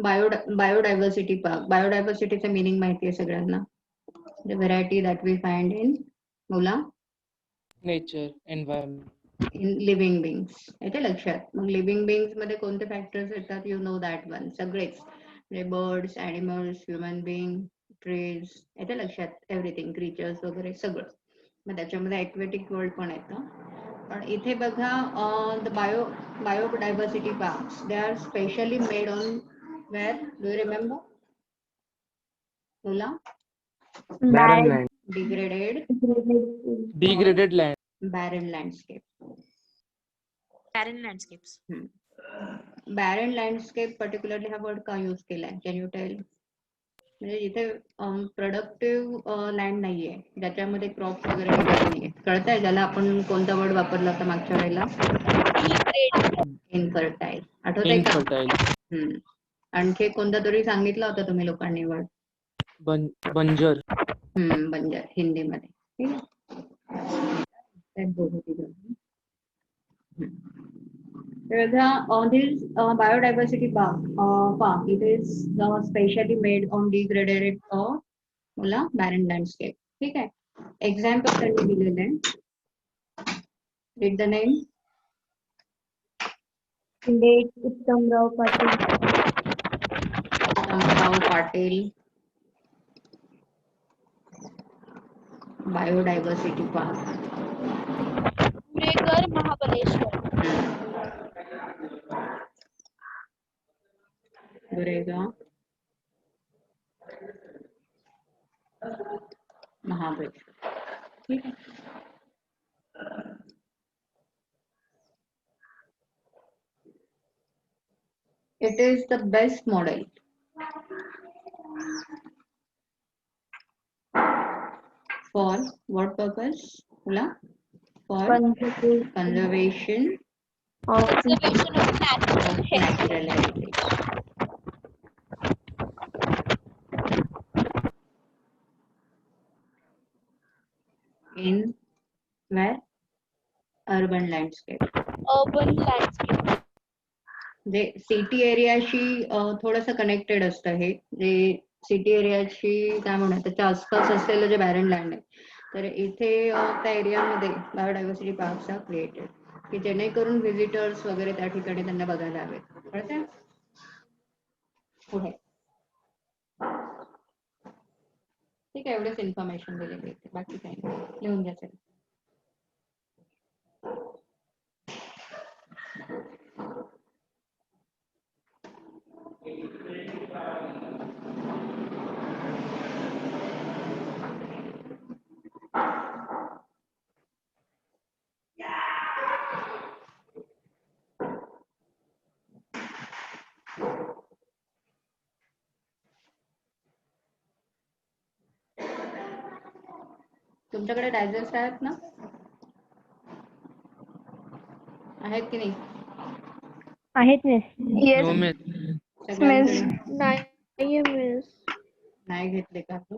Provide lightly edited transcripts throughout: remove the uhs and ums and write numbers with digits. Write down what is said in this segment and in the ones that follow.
Biodiversity park. बायोडायव्हर्सिटीचं meaning माहिती आहे सगळ्यांना. The variety that we find in बोला nature, environment. In living beings. येते लक्षात. मग लिव्हिंग बिंग्स मध्ये कोणते फॅक्टर्स येतात? You know that one. सगळेच म्हणजे birds, animals, human being, trees. येते लक्षात. एव्हरीथिंग, क्रिचर्स वगैरे सगळं. मग त्याच्यामध्ये ॲक्वेटिक वर्ल्ड पण येतं. पण इथे बघा the biodiversity parks they are specially made on where do you remember? बोला. Barren land. Degraded land. Barren landscape. Barren landscapes. Barren landscape particularly हा word का यूज केलाय? Can you tell? म्हणजे जिथे प्रोडक्टिव्ह लँड नाहीये, ज्याच्यामध्ये क्रॉप वगैरे नाहीये. कळतंय ज्याला आपण कोणता वर्ड वापरला होता मागच्या वेळेला? इनफर्टाईल. आठवतंय का? Infertile. आणखी कोणता तरी सांगितला होता तुम्ही लोकांनी वर्ड? बंजर. बंजर हिंदीमध्ये. ठीक आहे. This biodiversity park, it is specially made on degraded barren landscape. ठीक आहे. एक्झाम्पल त्यांनी दिलेलं आहे. Read the name. Uttamrao Patil. Biodiversity park. Kuregar, Mahabaleshwar. Guregaon, Mahabaleshwar. ठीक आहे. It is the best model for what purpose? बोला. For conservation of natural heritage. In where? Urban landscape. urban landscape. J city एरियाशी थोडंसं connected असतं हे. जे सिटी एरियाशी काय म्हणतात त्याच्या आसपास असलेलं जे बॅरन लँड आहे, तर इथे त्या एरियामध्ये बायोडायव्हर्सिटी पार्क्स आर क्रिएटेड, की जेणेकरून व्हिजिटर्स वगैरे त्या ठिकाणी त्यांना बघायला हवेत. कळतंय? पुढे ठीक आहे. एवढेच इन्फॉर्मेशन दिलेली आहे, बाकी काही नाही. लिहून घ्या सगळं. तुमच्याकडे डायजेस्ट आहेत ना? आहेत की नाही? आहेत No miss. सगळ्यांकडे नाही नाही घेतले का तू?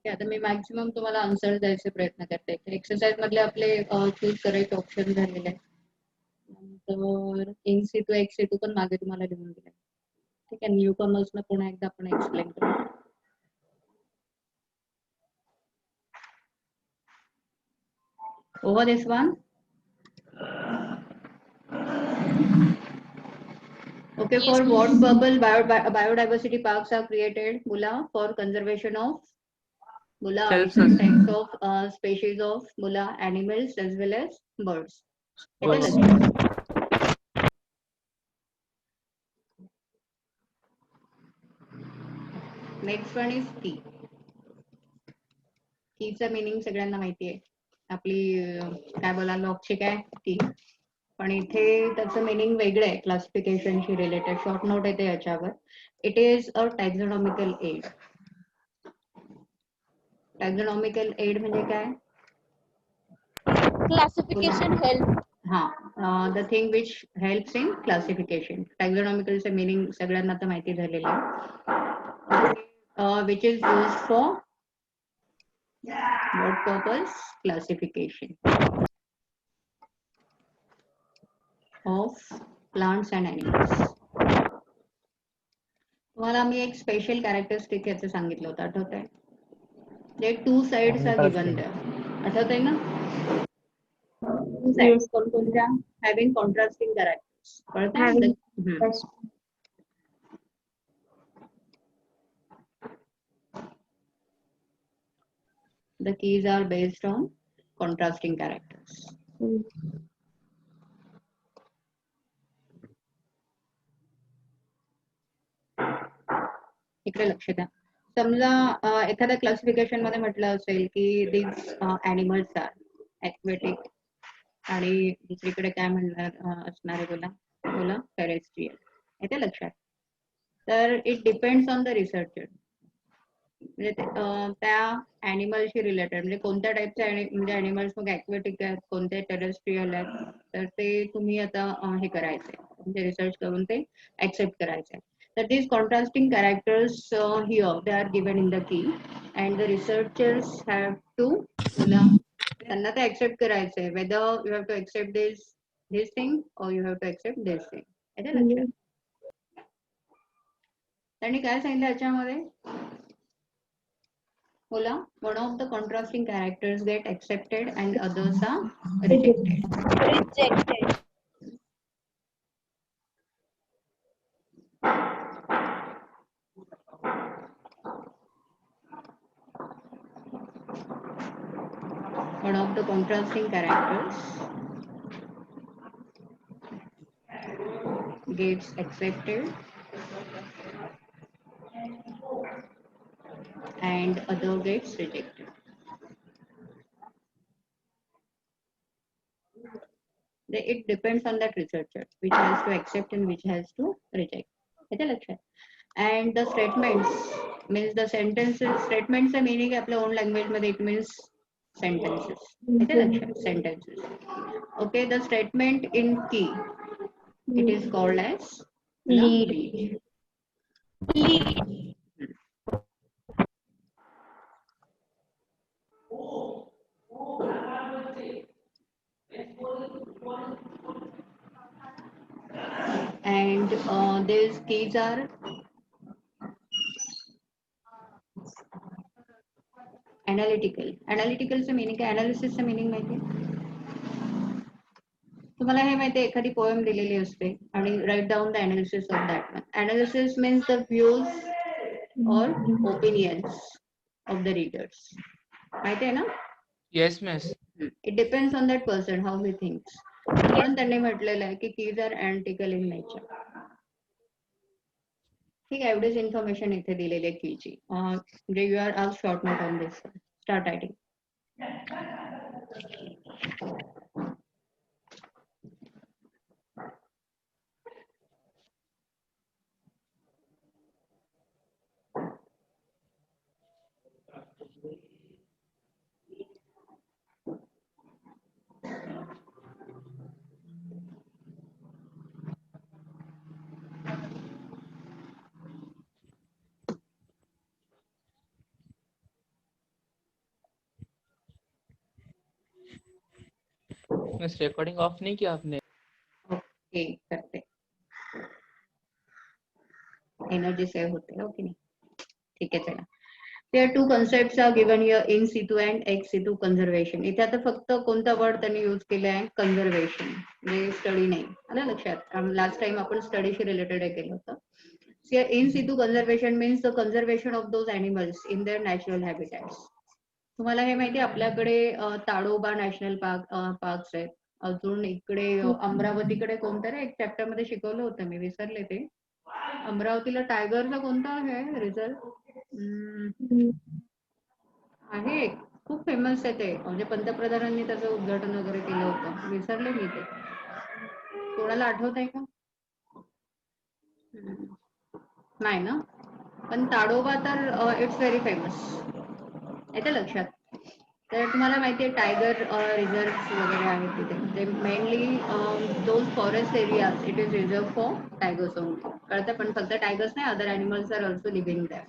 आता मी मॅक्सिमम तुम्हाला आन्सर द्यायचे प्रयत्न करते. एक्सरसाइज मधले आपले चूज करायचे ऑप्शन झालेले आहे. नंतर इन सिटू एक्स सिटू पण मागे तुम्हाला लिहून दिले. ठीक आहे. न्यू कमर्सला पुन्हा एकदा आपण एक्सप्लेन करू. Over this one. Okay, for what purpose biodiversity parks are created? Mula, for conservation of different types of species of animals as well as birds. Next one is key. कीचा meaning सगळ्यांना माहिती आहे. आपली काय बोला लॉकची काय की, पण इथे त्याचं मीनिंग वेगळं आहे. क्लासिफिकेशनशी रिलेटेड शॉर्ट नोट येते याच्यावर. It is a taxonomical aid. Taxonomical aid म्हणजे काय? Classification help. The thing which helps in classification. टॅक्झॉनॉमिकलचं मीनिंग सगळ्यांना तर माहिती झालेलं आहे. Which is use for what purpose? Classification of plants and animals. तुम्हाला मी एक स्पेशल कॅरेक्टरिस्टिक याचं सांगितलं होतं, आठवत आहे? जे 2 साइड्स आर गिवन देअर. आठवत आहे ना? 2 साइड्स कोणत्या? Having contrasting characters. कळतंय? The keys are based on contrasting characters. इकडे लक्ष द्या. समजा एखाद्या क्लासिफिकेशन मध्ये म्हटलं असेल की these animals are aquatic आणि दुसरीकडे काय म्हणणार असणार आहे बोला terrestrial. येते लक्षात? तर it depends on the researcher. म्हणजे त्या ॲनिमलशी रिलेटेड म्हणजे कोणत्या टाईपचे म्हणजे ॲनिमल्स मग ॲक्वेटिक आहेत, कोणते टेरेस्ट्रियल आहेत, तर ते तुम्ही आता हे करायचंय म्हणजे रिसर्च करून ते ऍक्सेप्ट करायचंय. तर these contrasting characters here they are given in the key and the researchers have to त्यांना ते ऍक्सेप्ट करायचंय whether you have to accept this thing or you have to accept this thing. येते लक्षात? त्यांनी काय सांगितलं याच्यामध्ये? बोला. One of the contrasting characters get accepted and others are rejected. Rejected. One of the contrasting characters gets accepted and other gets rejected. It depends on that researcher which has to accept and which has to reject. येते लक्षात? And the statements means the sentences. Statements चा meaning आहे आपल्या own language मध्ये it means sentences. येते लक्षात? Sentences. Okay, the statement in key it is called as lead. Lead. And these keys are analytical. Analytical चं meaning काय? Analysis चं meaning माहिती आहे? तुम्हाला हे माहिती आहे एखादी पोएम दिलेली असते आणि write down the analysis of that one. Analysis means the views or opinions of the readers. माहिती आहे ना? Yes, miss. It depends on that person how he thinks. म्हणून त्यांनी म्हटलेलं आहे की keys are analytical in nature. ठीक आहे, एवढीच इन्फॉर्मेशन इथे दिलेली आहे कीची. म्हणजे यू आर आज short note on this. Start writing. Miss recording of नहीं किया आपने? ओके, करते. एनर्जी सेव्ह होते. ओके नाही, ठीक आहे. चला, there are two concepts are given here, in situ and ex situ conservation. इथे आता फक्त कोणता वर्ड त्यांनी यूज केला आहे? कन्झर्वेशन. म्हणजे स्टडी नाही. आलं लक्षात? लास्ट टाइम आपण स्टडीशी रिलेटेड हे केलं होतं. In situ conservation means the conservation of those animals in their natural habitats. तुम्हाला हे माहिती आहे आपल्याकडे ताडोबा नॅशनल पार्क्स आहेत. अजून इकडे अमरावतीकडे कोणतं रे एक चॅप्टर मध्ये शिकवलं होतं मी, विसरले ते. अमरावतीला टायगरचा कोणता आहे रिझर्व? आहे खूप फेमस आहे ते, म्हणजे पंतप्रधानांनी त्याचं उद्घाटन वगैरे केलं होतं, विसरले मी ते. कोणाला आठवत आहे का? नाही ना, पण ताडोबा तर इट्स व्हेरी फेमस. येते लक्षात? तर तुम्हाला माहिती आहे टायगर रिझर्व वगैरे आहेत तिथे. ते मेनली दोन forest areas it is reserve for tigers only. कळतं? पण फक्त टायगर्स नाही, other animals are also living there.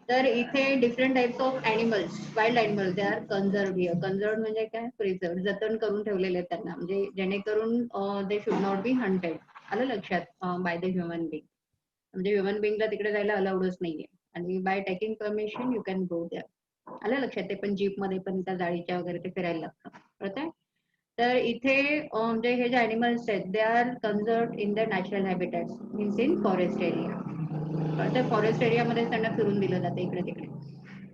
तर इथे different types of animals, wild animals they are conserved here. Conserved म्हणजे काय? प्रिझर्व्ड, जतन करून ठेवलेले आहेत त्यांना, म्हणजे जेणेकरून they should not be hunted. आलं लक्षात? By the human being. म्हणजे ह्युमन बिंगला तिकडे जायला अलाउडच नाहीये. आणि by taking permission you can go there. आलं लक्षात? ते पण जीप मध्ये पण त्या जाळीच्या वगैरे ते फिरायला लागतं. कळतंय? तर इथे म्हणजे हे जे ॲनिमल्स आहेत they are conserved in the natural habitats, means in forest area. तर फॉरेस्ट एरियामध्ये त्यांना फिरून दिलं जातं इकडे तिकडे.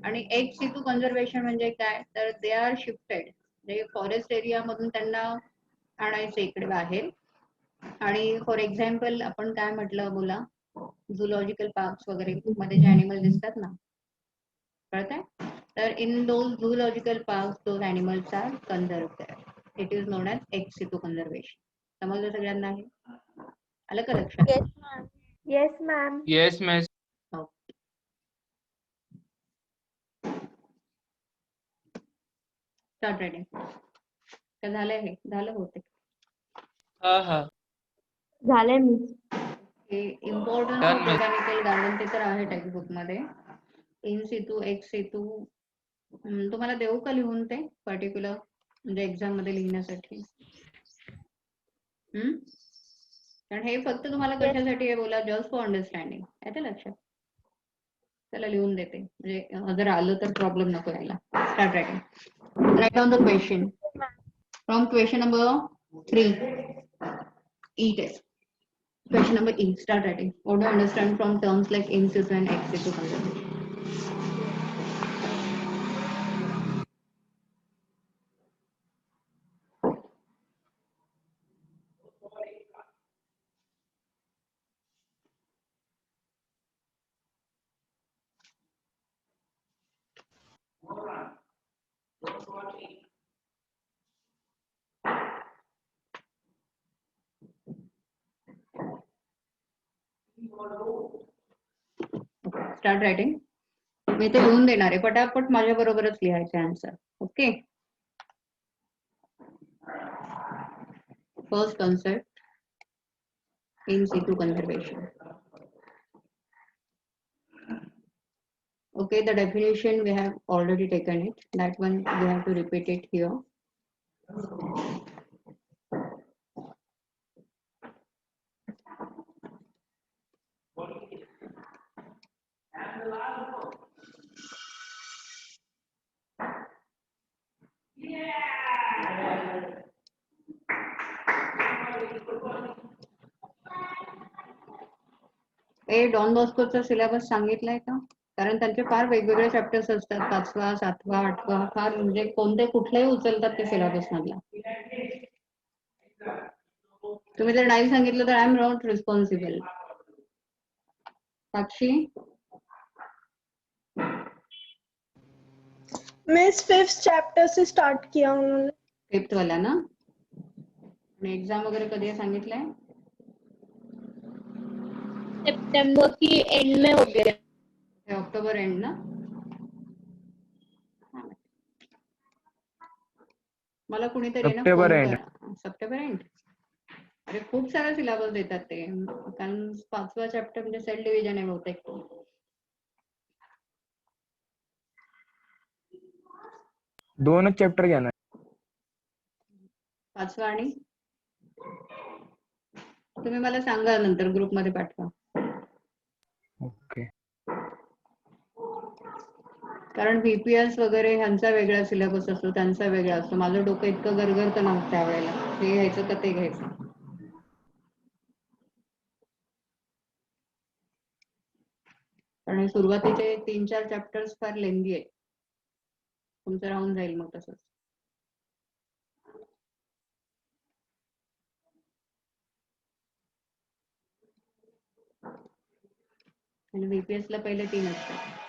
आणि एक्स सिटू कन्झर्वेशन म्हणजे काय? तर दे आर शिफ्टेड, म्हणजे फॉरेस्ट एरियामधून त्यांना आणायचं इकडे बाहेर. आणि फॉर एक्झाम्पल आपण काय म्हटलं बोला, झुलॉजिकल पार्क्स वगैरे मध्ये जे ॲनिमल दिसतात ना, कळतंय? तर in those zoological parks those animals are conserved there. It is known as ex situ conservation. समजलं सगळ्यांना? हे आलं का लक्षात? Yes, ma'am. Yes, ma'am. Yes, miss. Okay. Start reading. का झालंय हे? झालं होते. हा. झालंय miss. Importance Done, of miss. Botanical garden ते तर आहे टेक्स्टबुक मध्ये. इन सिटू, एक्स सिटू तुम्हाला देऊ का लिहून ते पर्टिक्युलर, म्हणजे एक्झाम मध्ये लिहिण्यासाठी? कारण हे फक्त तुम्हाला Yes, कशासाठी आहे बोला, जस्ट फॉर अंडरस्टँडिंग. येते लक्षात? त्याला लिहून देते, म्हणजे जर आलं तर प्रॉब्लेम नको यायला. Start writing. Write down the question from question number 3. E test. Question number E. Start writing. What do you understand from terms like in situ and ex situ conservation? Start writing. मी ते लिहून देणार आहे, पटापट माझ्या बरोबरच लिहायचे answer. Okay. First concept, in situ conservation. Okay, the definition we have already taken it. That one we have to repeat it here. Don बॉस्कोचा syllabus सांगितलाय का? कारण त्यांचे फार वेगवेगळे चॅप्टर्स असतात, 5वा, 7वा, 8वा, फार म्हणजे कोणते कुठलेही उचलतात ते सिलेबस मधला. तुम्ही जर नाही सांगितलं तर I am not responsible. Sakshi, miss 5th chapter से स्टार्ट किया उन्होंने. 5th वाला ना? आणि एक्झाम वगैरे कधी आहे सांगितलंय? सितंबर की एंड में हो गया. ऑक्टोबर एंड ना? मला कुणीतरी ना सप्टेंबर फोन एंड. करा. September and. अरे खूप सारा सिलेबस देतात ते, कारण 5वा चॅप्टर म्हणजे सेल डिव्हिजन आहे बहुतेक. 2च चॅप्टर घ्या ना. 5वा आणि तुम्ही मला सांगा, नंतर ग्रुपमध्ये पाठवा. ओके. कारण VPS वगैरे ह्यांचा वेगळा सिलेबस असतो, त्यांचा वेगळा असतो. माझं डोकं इतकं गरगरतं ना त्यावेळेला, हे घ्यायचं का ते घ्यायचं. कारण सुरुवातीचे 3-4 चॅप्टर्स फार लेंदी आहेत. तुमचं राहून जाईल मग तसंच. आणि VPS ला पहिले 3 असतात.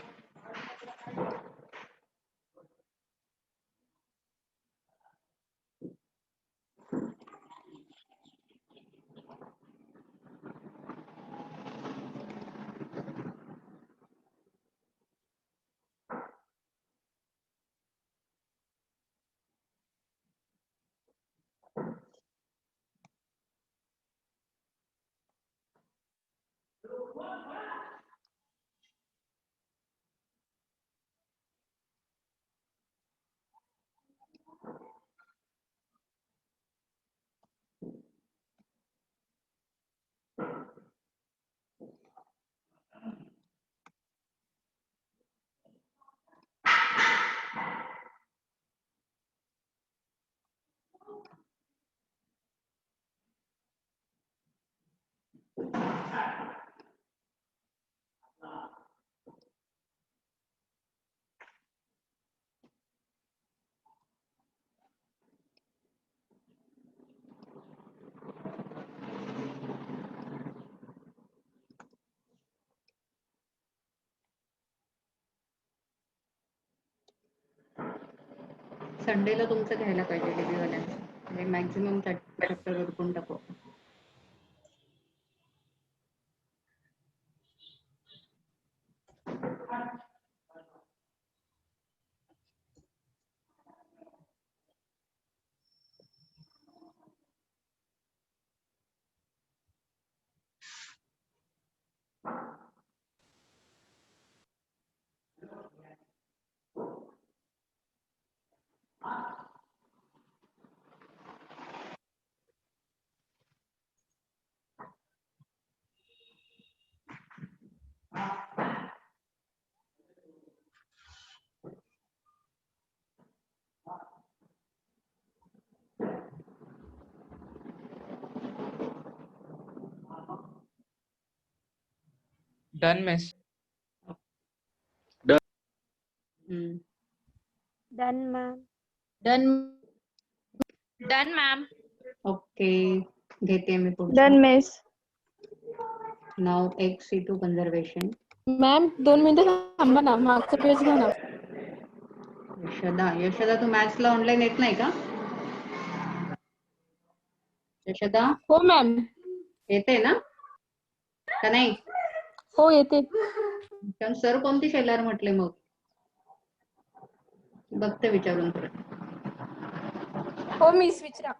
संडेला तुमचं घ्यायला पाहिजे डिग्रीवाल्यांचं, म्हणजे मॅक्झिमम चॅप्टर उरकून टाकू. Done, miss. हम्म. Done, ma'am. Done. Done, ma'am. Okay, घेते मी पुढचं. Done, miss. नाव XC2 कन्झर्वेशन. मॅम 2 मिनिटं थांबा ना, मागचा पेज घ्या ना. यशोदा तू मॅथ्सला ऑनलाईन येत नाही का? यशोदा हो मॅम. येते ना का नाही? हो येते. कारण सर कोणती शेलार म्हटले मग? बघते विचारून परत. हो मिस विचारा.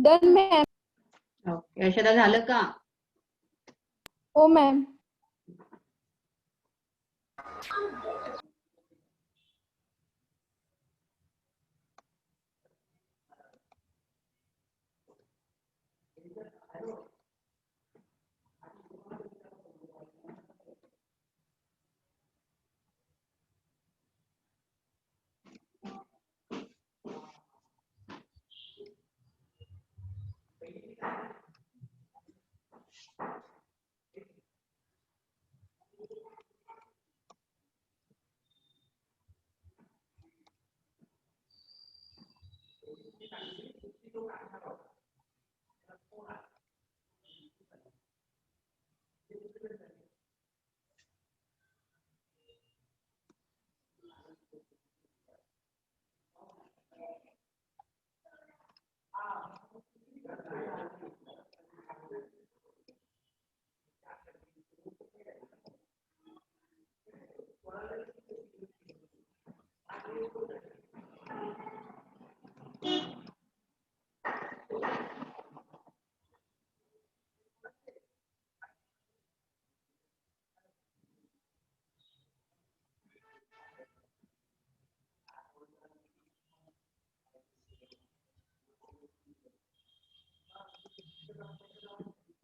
Done ma'am. ओके, यशोदा झालं का? हो मॅम.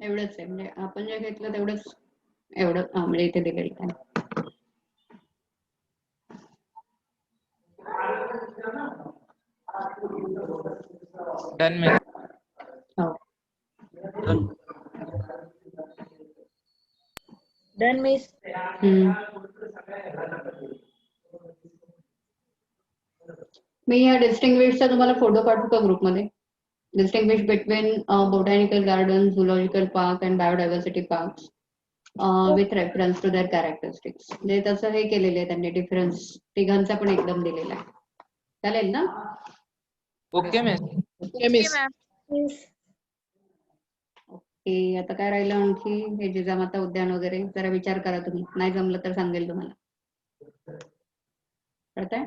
एवढंच आहे, म्हणजे आपण जे घेतलं तेवढंच, एवढं म्हणजे इथे दिलेलं आहे. Done, miss. हो. Done, miss. हम्म. मी या डिस्टिंग्विशचा तुम्हाला फोटो पाठवू का ग्रुपमध्ये? Distinguish between botanical garden, zoological park and biodiversity parks with reference to their characteristics. म्हणजे तसं हे केलेलं आहे त्यांनी, डिफरन्स तिघांचा पण एकदम दिलेला आहे. चालेल ना? Okay, miss. Okay, ma'am. Okay, आता काय राहिलं आणखी? हे जिजामाता उद्यान वगैरे जरा विचार करा तुम्ही, नाही जमलं तर सांगेल तुम्हाला. कळतंय?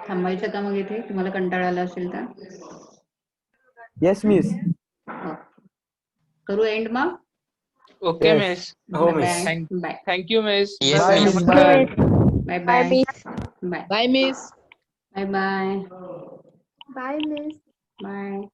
थांबायचं का मग इथे, तुम्हाला कंटाळा आला असेल तर? Yes miss. करू एंड मग? Okay, Yes. miss. हो bye miss. Bye Thank you, miss. Yes, bye miss. Miss. Bye. Bye bye miss. Bye Bye, miss. Bye bye bye miss. Bye.